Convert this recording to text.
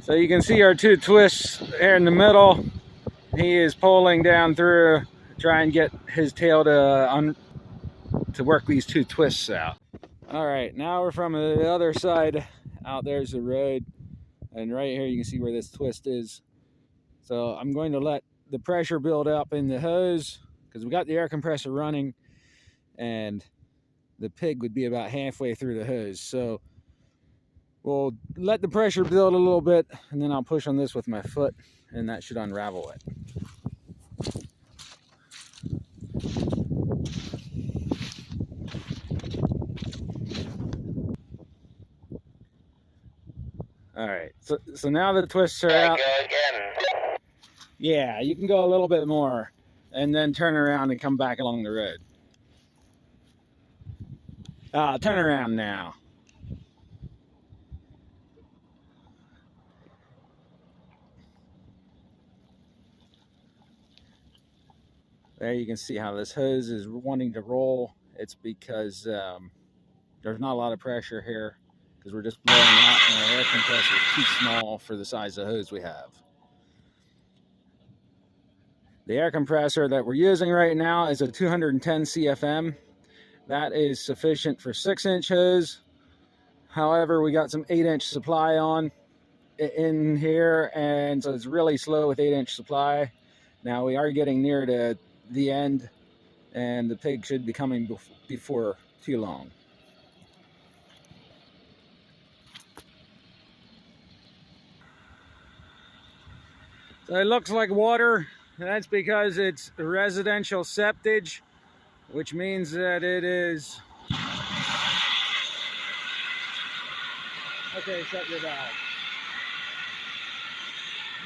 So you can see our two twists there in the middle. He is pulling down through, try and get his tail to work these two twists out. All right, now we're from the other side. Out there's the road, and right here you can see where this twist is. So I'm going to let the pressure build up in the hose because we got the air compressor running, and the pig would be about halfway through the hose. So we'll let the pressure build a little bit, and then I'll push on this with my foot, and that should unravel it. All right, so now the twists are out. Yeah, you can go a little bit more and then turn around and come back along the road. Turn around now. There you can see how this hose is wanting to roll. It's because there's not a lot of pressure here because we're just blowing out and our air compressor is too small for the size of hose we have. The air compressor that we're using right now is a 210 CFM. That is sufficient for 6-inch hose. However, we got some 8-inch supply on in here, and so it's really slow with 8-inch supply. Now we are getting near to the end, and the pig should be coming before too long. So it looks like water. That's because it's residential septage, which means that it is... Okay, shut your valve.